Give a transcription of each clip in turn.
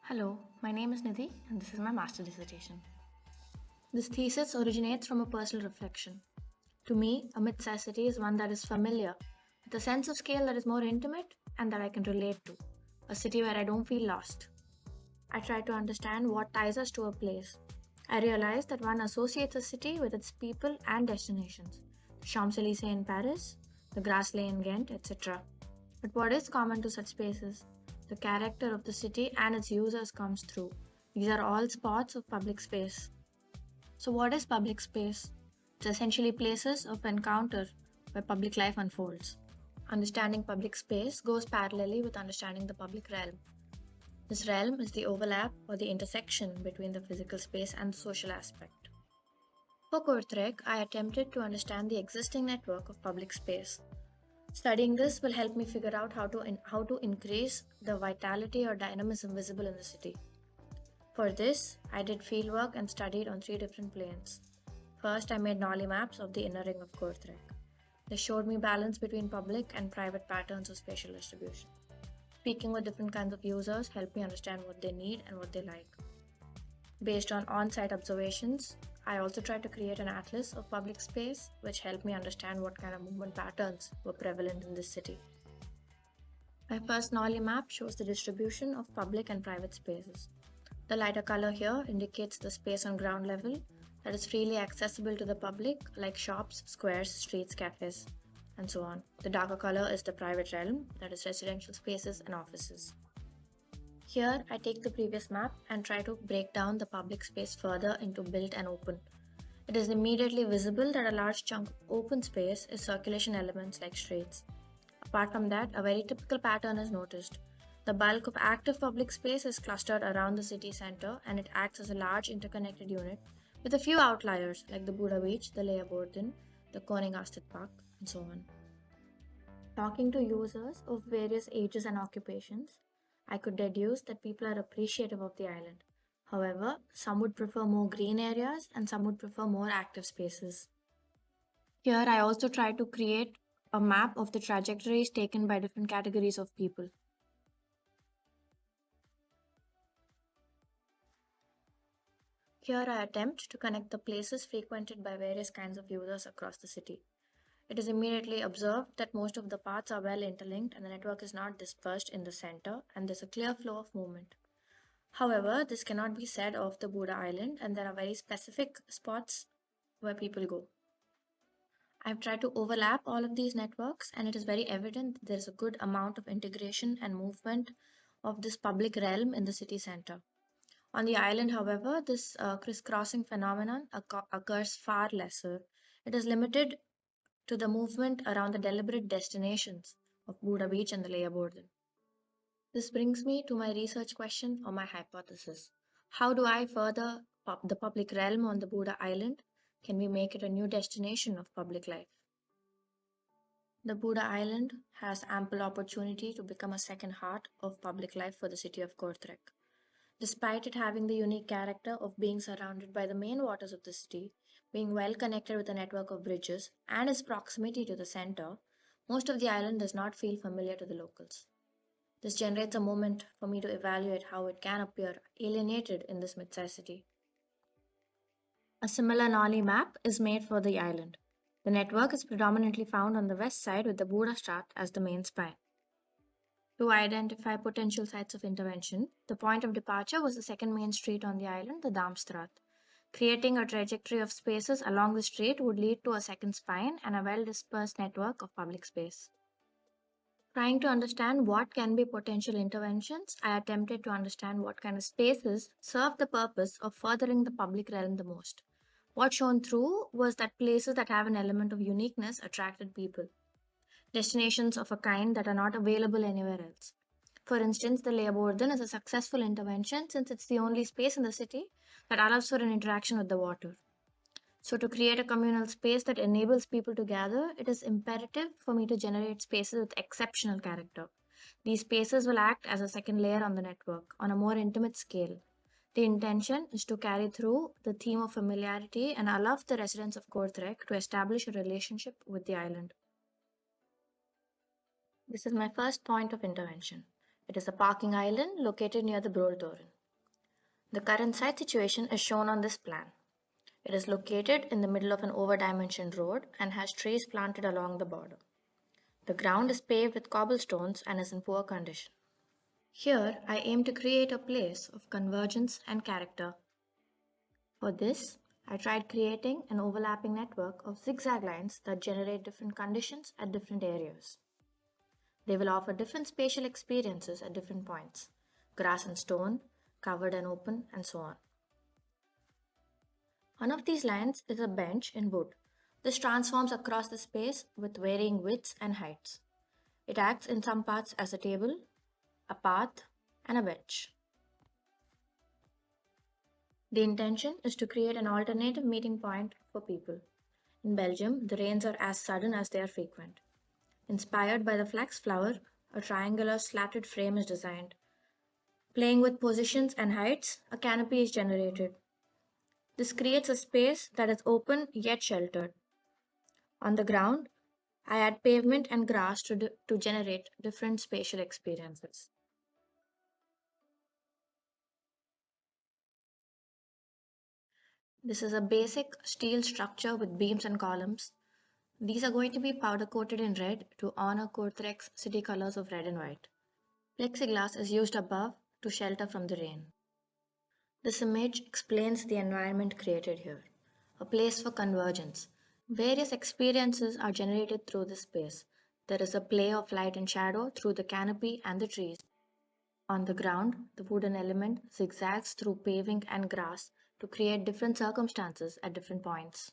Hello, my name is Nidhi and this is my master dissertation. This thesis originates from a personal reflection. To me, a mid-sized city is one that is familiar, with a sense of scale that is more intimate and that I can relate to. A city where I don't feel lost. I try to understand what ties us to a place. I realize that one associates a city with its people and destinations. The Champs-Élysées in Paris, the Grassley in Ghent, etc. But what is common to such spaces? The character of the city and its users comes through. These are all spots of public space. So, what is public space? It's essentially places of encounter where public life unfolds. Understanding public space goes parallelly with understanding the public realm. This realm is the overlap or the intersection between the physical space and the social aspect. For Kortrek, I attempted to understand the existing network of public space. Studying this will help me figure out how to increase the vitality or dynamism visible in the city. For this, I did fieldwork and studied on 3 different planes. First, I made Nolly maps of the inner ring of Kortrek. They showed me balance between public and private patterns of spatial distribution. Speaking with different kinds of users helped me understand what they need and what they like. Based on on-site observations, I also tried to create an atlas of public space, which helped me understand what kind of movement patterns were prevalent in this city. My first Nolly map shows the distribution of public and private spaces. The lighter color here indicates the space on ground level that is freely accessible to the public, like shops, squares, streets, cafes, and so on. The darker color is the private realm, that is residential spaces and offices. Here, I take the previous map and try to break down the public space further into built and open. It is immediately visible that a large chunk of open space is circulation elements like streets. Apart from that, a very typical pattern is noticed. The bulk of active public space is clustered around the city center and it acts as a large interconnected unit with a few outliers like the Buddha Beach, the Leeuwarden, the Koning Park, and so on. Talking to users of various ages and occupations, I could deduce that people are appreciative of the island. However, some would prefer more green areas and some would prefer more active spaces. Here, I also tried to create a map of the trajectories taken by different categories of people. Here, I attempt to connect the places frequented by various kinds of users across the city. It is immediately observed that most of the paths are well interlinked and the network is not dispersed in the center, and there's a clear flow of movement. However, this cannot be said of the Buddha Island, and there are very specific spots where people go. I've tried to overlap all of these networks, and it is very evident that there's a good amount of integration and movement of this public realm in the city center. On the island, however, this crisscrossing phenomenon occurs far lesser. It is limited to the movement around the deliberate destinations of Buddha Beach and the Leeuwarden. This brings me to my research question or my hypothesis. How do I further the public realm on the Buddha Island? Can we make it a new destination of public life? The Buddha Island has ample opportunity to become a second heart of public life for the city of Kortrek. Despite it having the unique character of being surrounded by the main waters of the city, being well connected with a network of bridges, and its proximity to the center, most of the island does not feel familiar to the locals. This generates a moment for me to evaluate how it can appear alienated in this mid-sized city. A similar Nolly map is made for the island. The network is predominantly found on the west side with the Buddha Strat as the main spine. To identify potential sites of intervention, the point of departure was the second main street on the island, the Darmstraat. Creating a trajectory of spaces along the street would lead to a second spine and a well-dispersed network of public space. Trying to understand what can be potential interventions, I attempted to understand what kind of spaces serve the purpose of furthering the public realm the most. What shone through was that places that have an element of uniqueness attracted people. Destinations of a kind that are not available anywhere else. For instance, the Leeuwarden is a successful intervention since it's the only space in the city that allows for an interaction with the water. So, to create a communal space that enables people to gather, it is imperative for me to generate spaces with exceptional character. These spaces will act as a second layer on the network on a more intimate scale. The intention is to carry through the theme of familiarity and allow the residents of Kortrek to establish a relationship with the island. This is my first point of intervention. It is a parking island located near the Broeltoren. The current site situation is shown on this plan. It is located in the middle of an over-dimensioned road and has trees planted along the border. The ground is paved with cobblestones and is in poor condition. Here, I aim to create a place of convergence and character. For this, I tried creating an overlapping network of zigzag lines that generate different conditions at different areas. They will offer different spatial experiences at different points: grass and stone, covered and open, and so on. One of these lines is a bench in wood. This transforms across the space with varying widths and heights. It acts in some parts as a table, a path, and a bench. The intention is to create an alternative meeting point for people. In Belgium, the rains are as sudden as they are frequent. Inspired by the flax flower, a triangular slatted frame is designed. Playing with positions and heights, a canopy is generated. This creates a space that is open yet sheltered. On the ground, I add pavement and grass to generate different spatial experiences. This is a basic steel structure with beams and columns. These are going to be powder coated in red to honor Kortrek's city colors of red and white. Plexiglass is used above to shelter from the rain. This image explains the environment created here, a place for convergence. Various experiences are generated through this space. There is a play of light and shadow through the canopy and the trees. On the ground, the wooden element zigzags through paving and grass to create different circumstances at different points.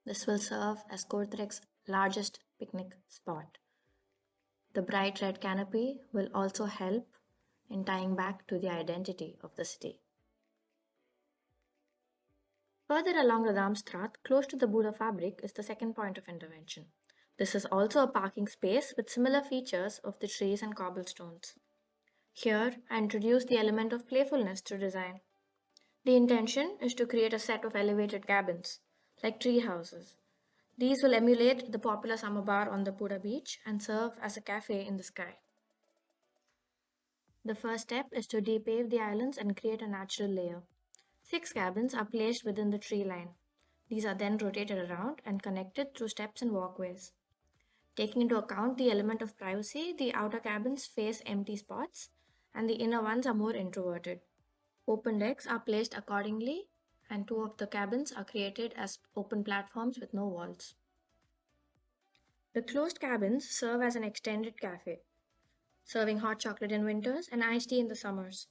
This will serve as Kortrek's largest picnic spot. The bright red canopy will also help in tying back to the identity of the city. Further along the Darmstraat, close to the Buddha fabric, is the second point of intervention. This is also a parking space with similar features of the trees and cobblestones. Here, I introduce the element of playfulness to design. The intention is to create a set of elevated cabins, like tree houses. These will emulate the popular summer bar on the Buddha beach and serve as a cafe in the sky. The first step is to depave the islands and create a natural layer. 6 cabins are placed within the tree line. These are then rotated around and connected through steps and walkways. Taking into account the element of privacy, the outer cabins face empty spots and the inner ones are more introverted. Open decks are placed accordingly, and 2 of the cabins are created as open platforms with no walls. The closed cabins serve as an extended cafe, serving hot chocolate in winters and iced tea in the summers.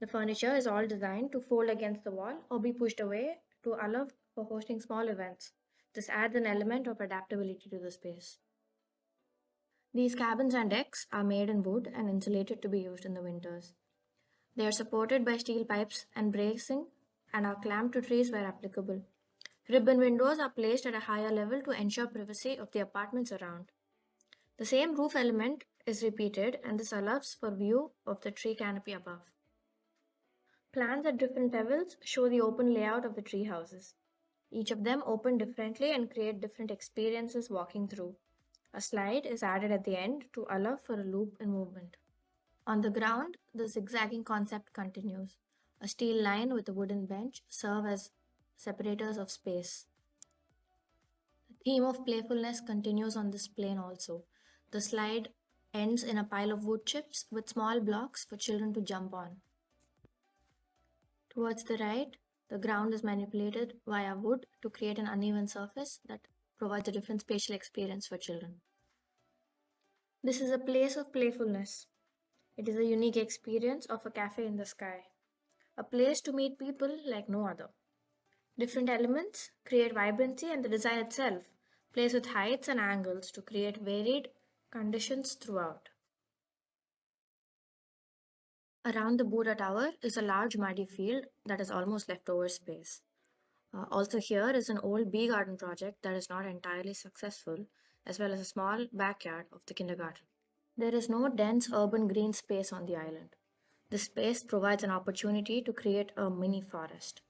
The furniture is all designed to fold against the wall or be pushed away to allow for hosting small events. This adds an element of adaptability to the space. These cabins and decks are made in wood and insulated to be used in the winters. They are supported by steel pipes and bracing and are clamped to trees where applicable. Ribbon windows are placed at a higher level to ensure privacy of the apartments around. The same roof element is repeated, and this allows for view of the tree canopy above. Plans at different levels show the open layout of the tree houses. Each of them open differently and create different experiences walking through. A slide is added at the end to allow for a loop in movement. On the ground, the zigzagging concept continues. A steel line with a wooden bench serve as separators of space. The theme of playfulness continues on this plane also. The slide ends in a pile of wood chips with small blocks for children to jump on. Towards the right, the ground is manipulated via wood to create an uneven surface that provides a different spatial experience for children. This is a place of playfulness. It is a unique experience of a cafe in the sky, a place to meet people like no other. Different elements create vibrancy, and the design itself plays with heights and angles to create varied conditions throughout. Around the Buddha Tower is a large muddy field that is almost leftover space. Also, here is an old bee garden project that is not entirely successful, as well as a small backyard of the kindergarten. There is no dense urban green space on the island. This space provides an opportunity to create a mini forest.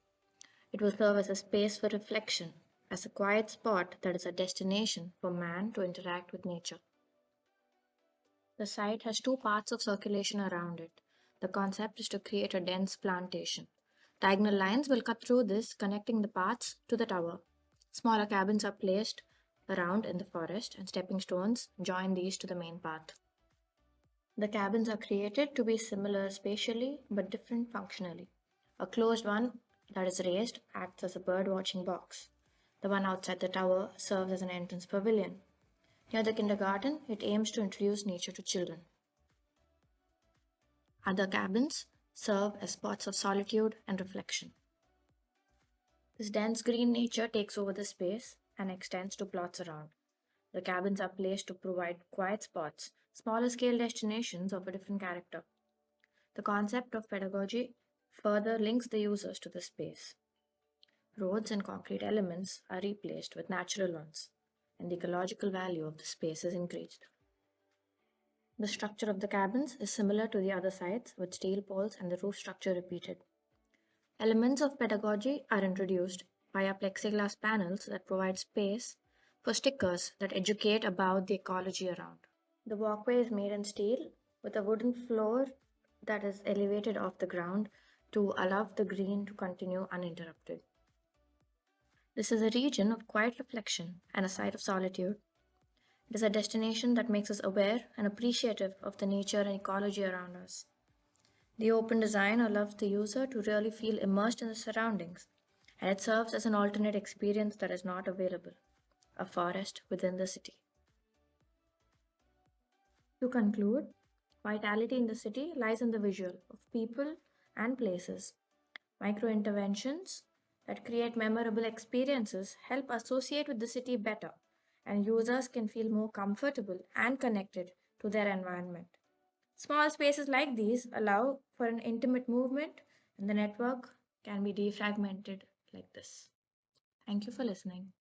It will serve as a space for reflection, as a quiet spot that is a destination for man to interact with nature. The site has 2 paths of circulation around it. The concept is to create a dense plantation. Diagonal lines will cut through this, connecting the paths to the tower. Smaller cabins are placed around in the forest, and stepping stones join these to the main path. The cabins are created to be similar spatially but different functionally. A closed one that is raised acts as a bird watching box. The one outside the tower serves as an entrance pavilion. Near the kindergarten, it aims to introduce nature to children. Other cabins serve as spots of solitude and reflection. This dense green nature takes over the space and extends to plots around. The cabins are placed to provide quiet spots, smaller scale destinations of a different character. The concept of pedagogy further links the users to the space. Roads and concrete elements are replaced with natural ones, and the ecological value of the space is increased. The structure of the cabins is similar to the other sites, with steel poles and the roof structure repeated. Elements of pedagogy are introduced via plexiglass panels that provide space for stickers that educate about the ecology around. The walkway is made in steel with a wooden floor that is elevated off the ground to allow the green to continue uninterrupted. This is a region of quiet reflection and a site of solitude. It is a destination that makes us aware and appreciative of the nature and ecology around us. The open design allows the user to really feel immersed in the surroundings, and it serves as an alternate experience that is not available, a forest within the city. To conclude, vitality in the city lies in the visual of people and places. Micro interventions that create memorable experiences help associate with the city better, and users can feel more comfortable and connected to their environment. Small spaces like these allow for an intimate movement, and the network can be defragmented like this. Thank you for listening.